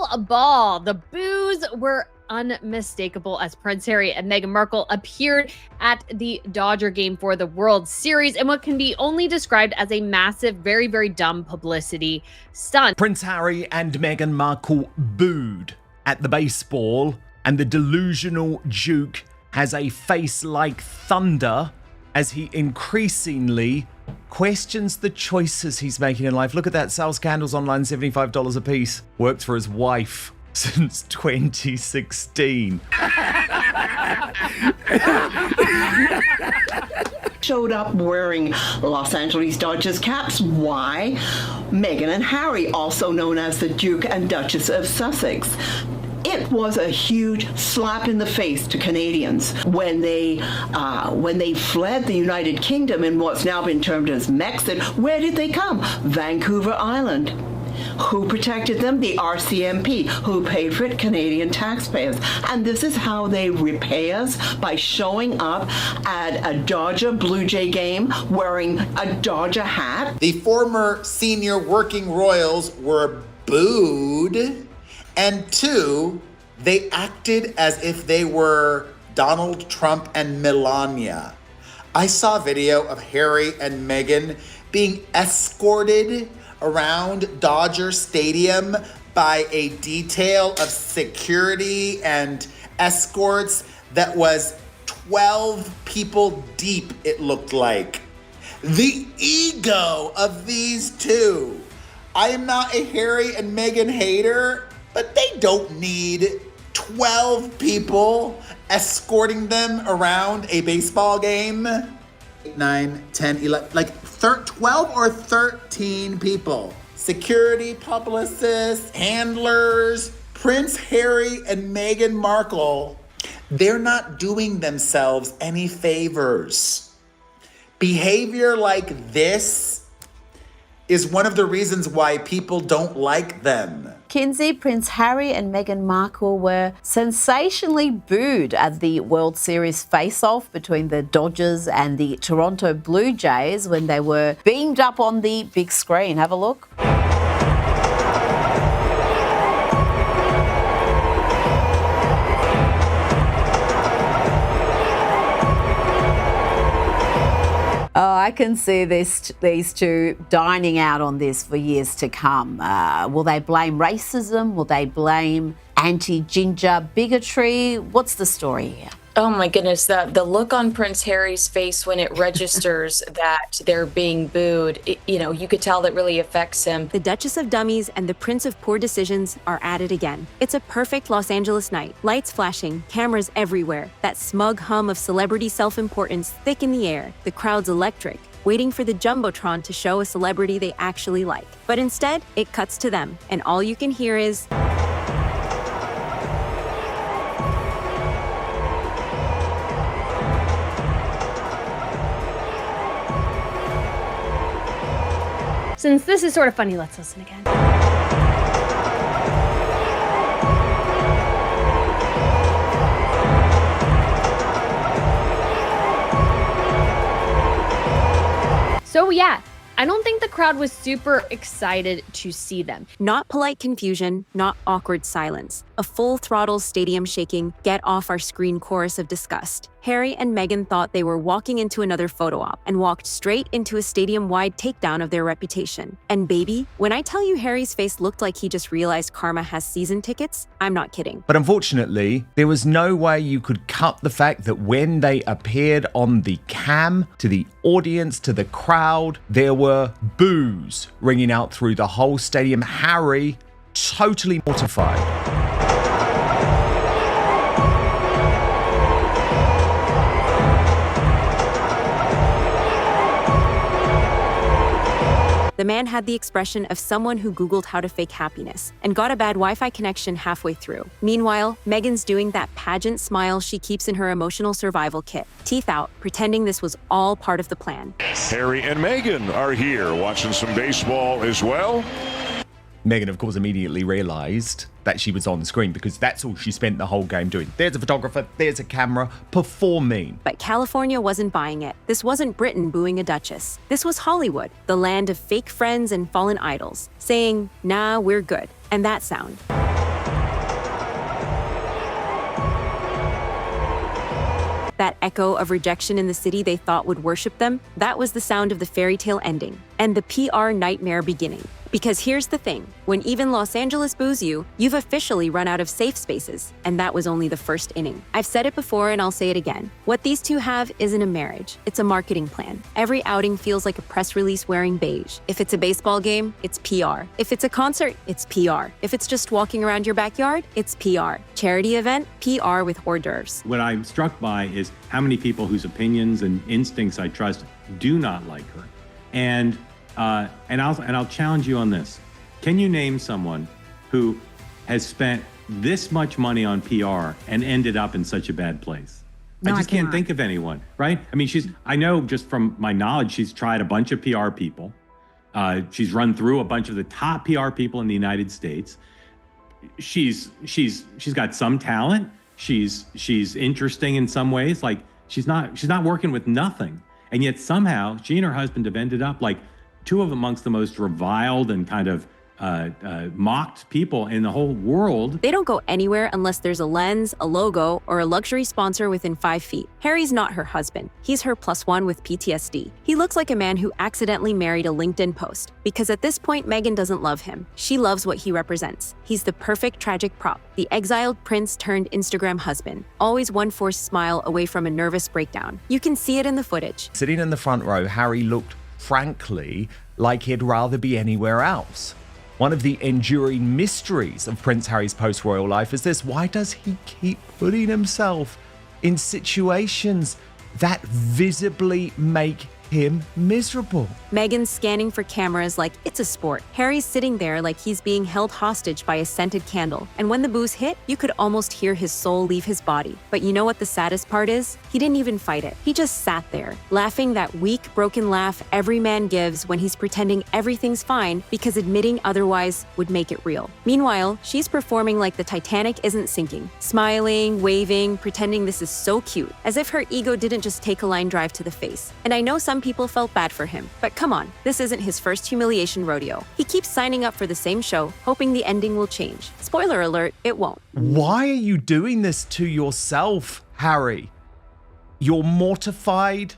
royal ball. The boos were unmistakable as Prince Harry and Meghan Markle appeared at the Dodger game for the World Series in what can be only described as a massive, very, very dumb publicity stunt. Prince Harry and Meghan Markle booed at the baseball, and the delusional Duke has a face like thunder as he increasingly questions the choices he's making in life. Look at that, sells candles online, $75 a piece. Worked for his wife since 2016. Showed up wearing Los Angeles Dodgers caps. Why? Meghan and Harry, also known as the Duke and Duchess of Sussex. It was a huge slap in the face to Canadians when they fled the United Kingdom in what's now been termed as Mexit. Where did they come? Vancouver Island. Who protected them? The RCMP. Who paid for it? Canadian taxpayers. And this is how they repay us, by showing up at a Dodger Blue Jay game wearing a Dodger hat. The former senior working royals were booed. And two, they acted as if they were Donald Trump and Melania. I saw video of Harry and Meghan being escorted around Dodger Stadium by a detail of security and escorts that was 12 people deep, it looked like. The ego of these two. I am not a Harry and Meghan hater, but they don't need 12 people escorting them around a baseball game. 8, 9, 10, 11, like 12 or 13 people. Security, publicists, handlers. Prince Harry and Meghan Markle, they're not doing themselves any favors. Behavior like this is one of the reasons why people don't like them. Kinsey, Prince Harry and Meghan Markle were sensationally booed at the World Series face-off between the Dodgers and the Toronto Blue Jays when they were beamed up on the big screen. Have a look. Oh, I can see these two dining out on this for years to come. Will they blame racism? Will they blame anti-ginger bigotry? What's the story here? Oh my goodness, the look on Prince Harry's face when it registers that they're being booed, you could tell that really affects him. The Duchess of Dummies and the Prince of Poor Decisions are at it again. It's a perfect Los Angeles night. Lights flashing, cameras everywhere. That smug hum of celebrity self-importance thick in the air. The crowd's electric, waiting for the jumbotron to show a celebrity they actually like. But instead, it cuts to them, and all you can hear is... Since this is sort of funny, let's listen again. So yeah, I don't think the crowd was super excited to see them. Not polite confusion, not awkward silence. A full-throttle stadium shaking, get off our screen chorus of disgust. Harry and Meghan thought they were walking into another photo op and walked straight into a stadium-wide takedown of their reputation. And baby, when I tell you Harry's face looked like he just realized karma has season tickets, I'm not kidding. But unfortunately, there was no way you could cut the fact that when they appeared on the cam to the audience, to the crowd, there were boos ringing out through the whole stadium. Harry, totally mortified. The man had the expression of someone who Googled how to fake happiness and got a bad Wi-Fi connection halfway through. Meanwhile, Meghan's doing that pageant smile she keeps in her emotional survival kit, teeth out, pretending this was all part of the plan. Harry and Meghan are here watching some baseball as well. Meghan, of course, immediately realised that she was on screen because that's all she spent the whole game doing. There's a photographer, there's a camera, performing. But California wasn't buying it. This wasn't Britain booing a duchess. This was Hollywood, the land of fake friends and fallen idols, saying, nah, we're good. And that sound. echo of rejection in the city they thought would worship them, that was the sound of the fairy tale ending and the PR nightmare beginning. Because here's the thing, when even Los Angeles boos you, you've officially run out of safe spaces, and that was only the first inning. I've said it before and I'll say it again. What these two have isn't a marriage, it's a marketing plan. Every outing feels like a press release wearing beige. If it's a baseball game, it's PR. If it's a concert, it's PR. If it's just walking around your backyard, it's PR. Charity event, PR with hors d'oeuvres. What I'm struck by is how many people whose opinions and instincts I trust do not like her. And I'll challenge you on this. Can you name someone who has spent this much money on PR and ended up in such a bad place? No, I just can't think of anyone, right? I mean, I know just from my knowledge, she's tried a bunch of PR people. She's run through a bunch of the top PR people in the United States. She's got some talent. She's interesting in some ways. Like she's not working with nothing. And yet somehow she and her husband have ended up like two of amongst the most reviled and kind of mocked people in the whole world. They don't go anywhere unless there's a lens, a logo, or a luxury sponsor within 5 feet. Harry's not her husband. He's her +1 with PTSD. He looks like a man who accidentally married a LinkedIn post. Because at this point, Meghan doesn't love him. She loves what he represents. He's the perfect tragic prop, the exiled prince turned Instagram husband, always one forced smile away from a nervous breakdown. You can see it in the footage. Sitting in the front row, Harry looked, frankly, like he'd rather be anywhere else. One of the enduring mysteries of Prince Harry's post-royal life is this: why does he keep putting himself in situations that visibly make him miserable? Meghan's scanning for cameras like it's a sport. Harry's sitting there like he's being held hostage by a scented candle. And when the boos hit, you could almost hear his soul leave his body. But you know what the saddest part is? He didn't even fight it. He just sat there, laughing that weak, broken laugh every man gives when he's pretending everything's fine because admitting otherwise would make it real. Meanwhile, she's performing like the Titanic isn't sinking, smiling, waving, pretending this is so cute, as if her ego didn't just take a line drive to the face. And I know some people felt bad for him, but come on, this isn't his first humiliation rodeo. He keeps signing up for the same show, hoping the ending will change. Spoiler alert, it won't. Why are you doing this to yourself, Harry? You're mortified,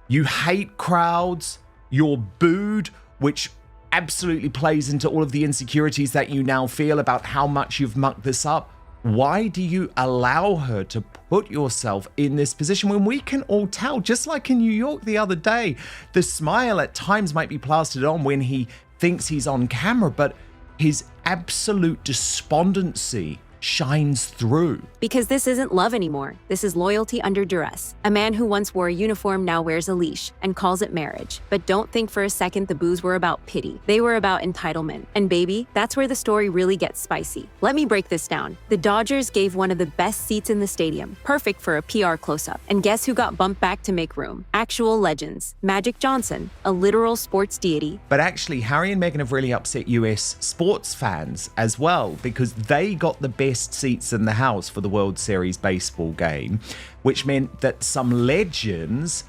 you hate crowds, you're booed, which absolutely plays into all of the insecurities that you now feel about how much you've mucked this up. Why do you allow her to put yourself in this position when we can all tell, just like in New York the other day, the smile at times might be plastered on when he thinks he's on camera, but his absolute despondency shines through. Because this isn't love anymore. This is loyalty under duress. A man who once wore a uniform now wears a leash and calls it marriage. But don't think for a second the boos were about pity. They were about entitlement. And baby, that's where the story really gets spicy. Let me break this down. The Dodgers gave one of the best seats in the stadium, perfect for a PR close-up. And guess who got bumped back to make room? Actual legends. Magic Johnson, a literal sports deity. But actually, Harry and Meghan have really upset US sports fans as well, because they got the best seats in the house for the World Series baseball game, which meant that some legends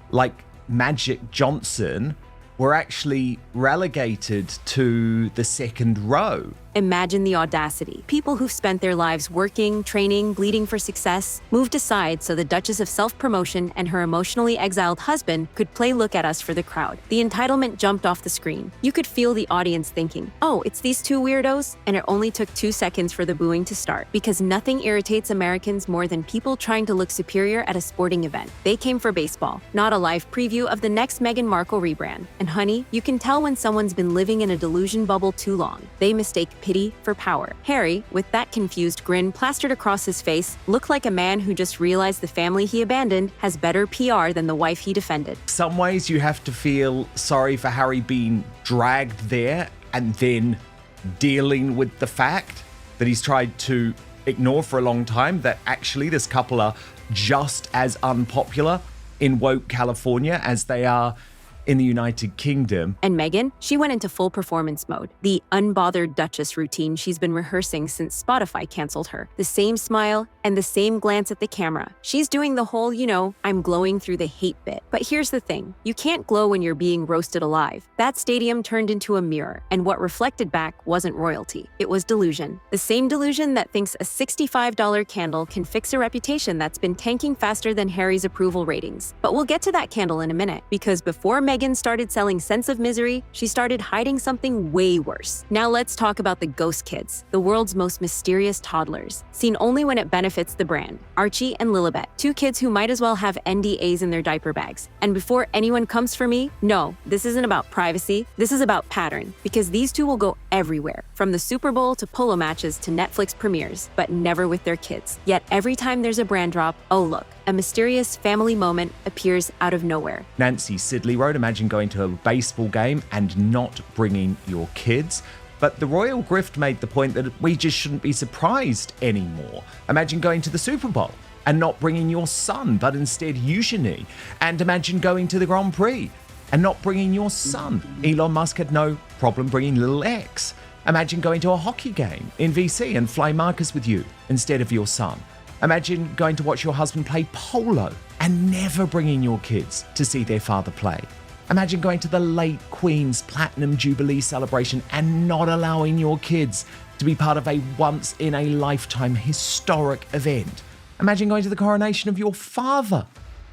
like Magic Johnson were actually relegated to the second row. Imagine the audacity. People who've spent their lives working, training, bleeding for success, moved aside so the Duchess of Self-Promotion and her emotionally exiled husband could play look at us for the crowd. The entitlement jumped off the screen. You could feel the audience thinking, oh, it's these two weirdos? And it only took 2 seconds for the booing to start. Because nothing irritates Americans more than people trying to look superior at a sporting event. They came for baseball, not a live preview of the next Meghan Markle rebrand. And honey, you can tell when someone's been living in a delusion bubble too long. They mistake pity for power. Harry, with that confused grin plastered across his face, looked like a man who just realized the family he abandoned has better PR than the wife he defended. Some ways you have to feel sorry for Harry being dragged there and then dealing with the fact that he's tried to ignore for a long time, that actually this couple are just as unpopular in woke California as they are in the United Kingdom. And Meghan, she went into full performance mode. The unbothered Duchess routine she's been rehearsing since Spotify canceled her. The same smile and the same glance at the camera. She's doing the whole, I'm glowing through the hate bit. But here's the thing. You can't glow when you're being roasted alive. That stadium turned into a mirror, and what reflected back wasn't royalty. It was delusion. The same delusion that thinks a $65 candle can fix a reputation that's been tanking faster than Harry's approval ratings. But we'll get to that candle in a minute, because before Meghan started selling Sense of Misery, she started hiding something way worse. Now let's talk about the ghost kids, the world's most mysterious toddlers, seen only when it benefits the brand. Archie and Lilibet, two kids who might as well have NDAs in their diaper bags. And before anyone comes for me, no, this isn't about privacy, this is about pattern, because these two will go everywhere, from the Super Bowl to polo matches to Netflix premieres, but never with their kids. Yet every time there's a brand drop, oh look, a mysterious family moment appears out of nowhere. Nancy Sidley wrote, imagine going to a baseball game and not bringing your kids. But the royal grift made the point that we just shouldn't be surprised anymore. Imagine going to the Super Bowl and not bringing your son, but instead Eugenie. And imagine going to the Grand Prix and not bringing your son. Elon Musk had no problem bringing little X. Imagine going to a hockey game in VC and fly markers with you instead of your son. Imagine going to watch your husband play polo and never bringing your kids to see their father play. Imagine going to the late Queen's Platinum Jubilee celebration and not allowing your kids to be part of a once-in-a-lifetime historic event. Imagine going to the coronation of your father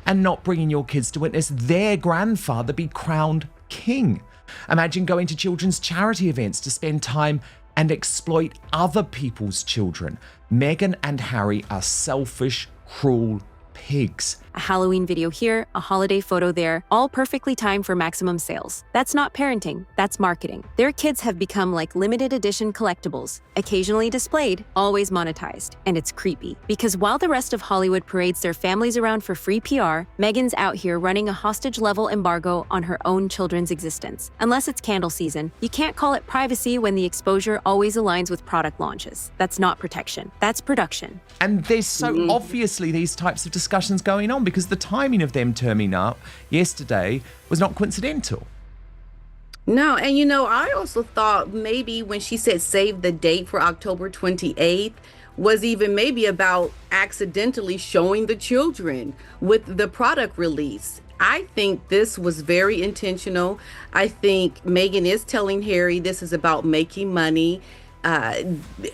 and not bringing your kids to witness their grandfather be crowned king. Imagine going to children's charity events to spend time and exploit other people's children. Meghan and Harry are selfish, cruel pigs. A Halloween video here, a holiday photo there, all perfectly timed for maximum sales. That's not parenting, that's marketing. Their kids have become like limited edition collectibles, occasionally displayed, always monetized. And it's creepy, because while the rest of Hollywood parades their families around for free PR, Meghan's out here running a hostage-level embargo on her own children's existence. Unless it's candle season, you can't call it privacy when the exposure always aligns with product launches. That's not protection, that's production. And there's so obviously these types of discussions going on because the timing of them turning up yesterday was not coincidental. No, and I also thought maybe when she said save the date for October 28th was even maybe about accidentally showing the children with the product release. I think this was very intentional. I think Meghan is telling Harry this is about making money.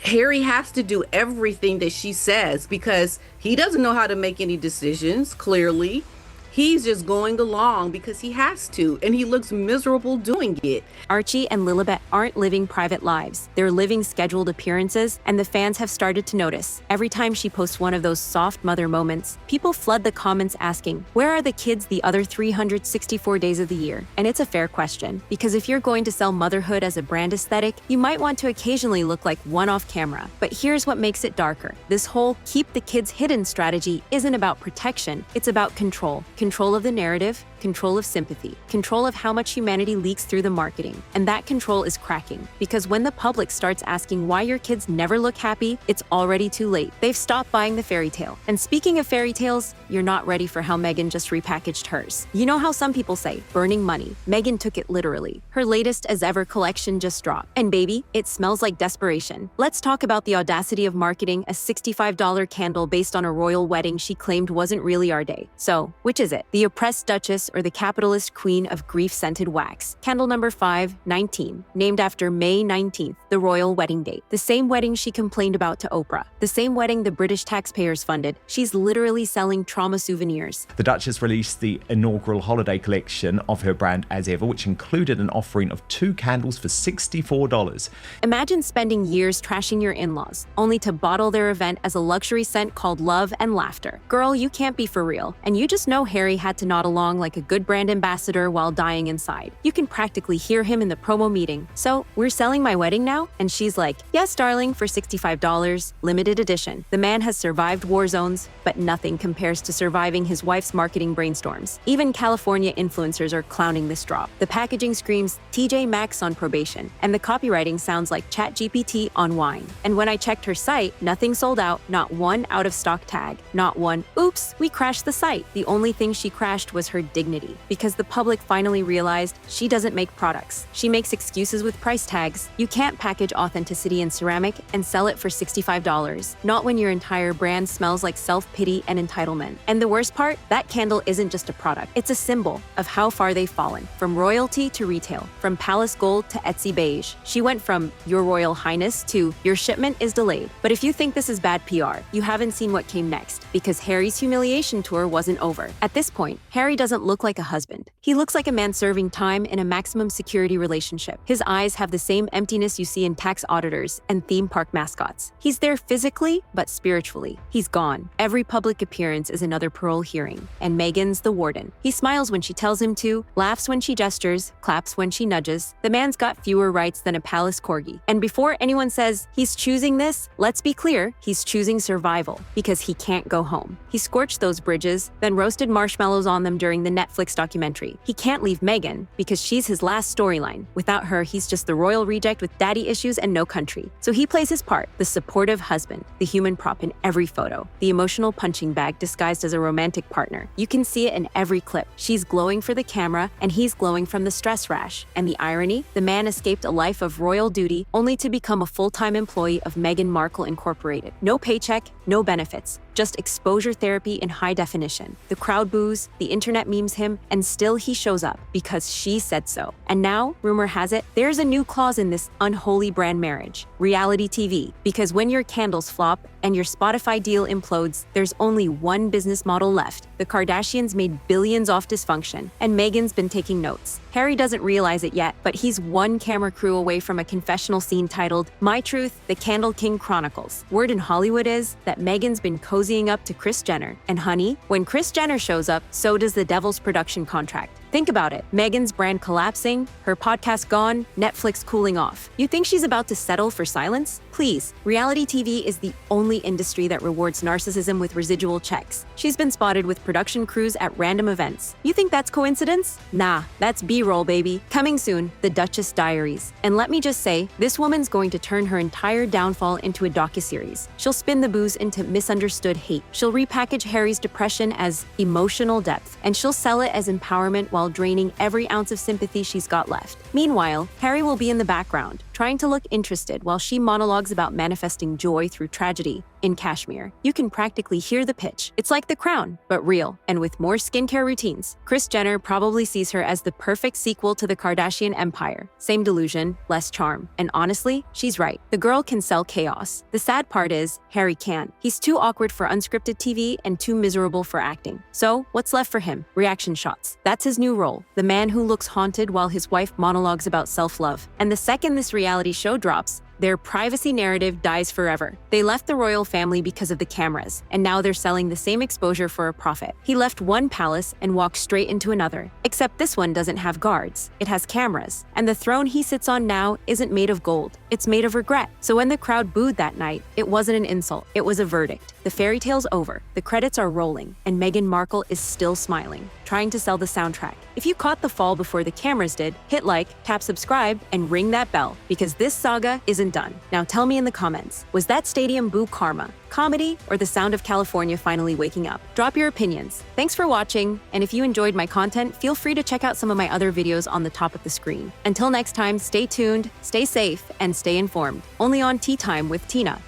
Harry has to do everything that she says because he doesn't know how to make any decisions, clearly. He's just going along because he has to, and he looks miserable doing it. Archie and Lilibet aren't living private lives. They're living scheduled appearances, and the fans have started to notice. Every time she posts one of those soft mother moments, people flood the comments asking, where are the kids the other 364 days of the year? And it's a fair question, because if you're going to sell motherhood as a brand aesthetic, you might want to occasionally look like one off camera. But here's what makes it darker. This whole keep the kids hidden strategy isn't about protection, it's about control. Control of the narrative, control of sympathy, control of how much humanity leaks through the marketing. And that control is cracking, because when the public starts asking why your kids never look happy, it's already too late. They've stopped buying the fairy tale. And speaking of fairy tales, you're not ready for how Meghan just repackaged hers. You know how some people say, burning money. Meghan took it literally. Her latest as ever collection just dropped. And baby, it smells like desperation. Let's talk about the audacity of marketing a $65 candle based on a royal wedding she claimed wasn't really our day. So, which is it? The oppressed Duchess or the capitalist queen of grief-scented wax? Candle number 519, named after May 19th, the royal wedding date. The same wedding she complained about to Oprah. The same wedding the British taxpayers funded. She's literally selling trauma souvenirs. The Duchess released the inaugural holiday collection of her brand as ever, which included an offering of 2 candles for $64. Imagine spending years trashing your in-laws, only to bottle their event as a luxury scent called love and laughter. Girl, you can't be for real. And you just know Harry had to nod along like a good brand ambassador while dying inside. You can practically hear him in the promo meeting. So, we're selling my wedding now? And she's like, yes, darling, for $65, limited edition. The man has survived war zones, but nothing compares to surviving his wife's marketing brainstorms. Even California influencers are clowning this drop. The packaging screams TJ Maxx on probation, and the copywriting sounds like ChatGPT on wine. And when I checked her site, nothing sold out, not one out of stock tag, not one, oops, we crashed the site. The only thing she crashed was her dignity dignity, because the public finally realized she doesn't make products. She makes excuses with price tags. You can't package authenticity in ceramic and sell it for $65, not when your entire brand smells like self-pity and entitlement. And the worst part, that candle isn't just a product. It's a symbol of how far they've fallen, from royalty to retail, from palace gold to Etsy beige. She went from Your Royal Highness to Your shipment is delayed. But if you think this is bad PR, you haven't seen what came next, because Harry's humiliation tour wasn't over. At this point, Harry doesn't look like a husband. He looks like a man serving time in a maximum security relationship. His eyes have the same emptiness you see in tax auditors and theme park mascots. He's there physically, but spiritually, he's gone. Every public appearance is another parole hearing, and Meghan's the warden. He smiles when she tells him to, laughs when she gestures, claps when she nudges. The man's got fewer rights than a palace corgi. And before anyone says he's choosing this, let's be clear, he's choosing survival, because he can't go home. He scorched those bridges, then roasted marshmallows on them during the Netflix documentary. He can't leave Meghan, because she's his last storyline. Without her, he's just the royal reject with daddy issues and no country. So he plays his part, the supportive husband, the human prop in every photo, the emotional punching bag disguised as a romantic partner. You can see it in every clip. She's glowing for the camera, and he's glowing from the stress rash. And the irony? The man escaped a life of royal duty only to become a full-time employee of Meghan Markle Incorporated. No paycheck, no benefits, just exposure therapy in high definition. The crowd boos, the internet memes him, and still he shows up because she said so. And now, rumor has it, there's a new clause in this unholy brand marriage: reality TV. Because when your candles flop and your Spotify deal implodes, there's only one business model left. The Kardashians made billions off dysfunction, and Meghan's been taking notes. Harry doesn't realize it yet, but he's one camera crew away from a confessional scene titled My Truth, The Candle King Chronicles. Word in Hollywood is that Meghan's been cozying up to Kris Jenner. And honey, when Kris Jenner shows up, so does the Devil's production contract. Think about it. Meghan's brand collapsing, her podcast gone, Netflix cooling off. You think she's about to settle for silence? Please, reality TV is the only industry that rewards narcissism with residual checks. She's been spotted with production crews at random events. You think that's coincidence? Nah, that's B-roll, baby. Coming soon, The Duchess Diaries. And let me just say, this woman's going to turn her entire downfall into a docuseries. She'll spin the booze into misunderstood hate. She'll repackage Harry's depression as emotional depth, and she'll sell it as empowerment while draining every ounce of sympathy she's got left. Meanwhile, Harry will be in the background, trying to look interested while she monologues about manifesting joy through tragedy in Kashmir. You can practically hear the pitch. It's like The Crown, but real, and with more skincare routines. Kris Jenner probably sees her as the perfect sequel to the Kardashian empire. Same delusion, less charm. And honestly, she's right. The girl can sell chaos. The sad part is, Harry can't. He's too awkward for unscripted TV and too miserable for acting. So, what's left for him? Reaction shots. That's his new role. The man who looks haunted while his wife monologues about self-love. And the second this reality show drops, their privacy narrative dies forever. They left the royal family because of the cameras, and now they're selling the same exposure for a profit. He left one palace and walked straight into another, except this one doesn't have guards. It has cameras, and the throne he sits on now isn't made of gold. It's made of regret. So when the crowd booed that night, it wasn't an insult, it was a verdict. The fairy tale's over, the credits are rolling, and Meghan Markle is still smiling, trying to sell the soundtrack. If you caught the fall before the cameras did, hit like, tap subscribe, and ring that bell, because this saga isn't done. Now tell me in the comments, was that stadium boo karma, comedy, or the sound of California finally waking up? Drop your opinions. Thanks for watching, and if you enjoyed my content, feel free to check out some of my other videos on the top of the screen. Until next time, stay tuned, stay safe, and stay informed. Only on Tea Time with Tina.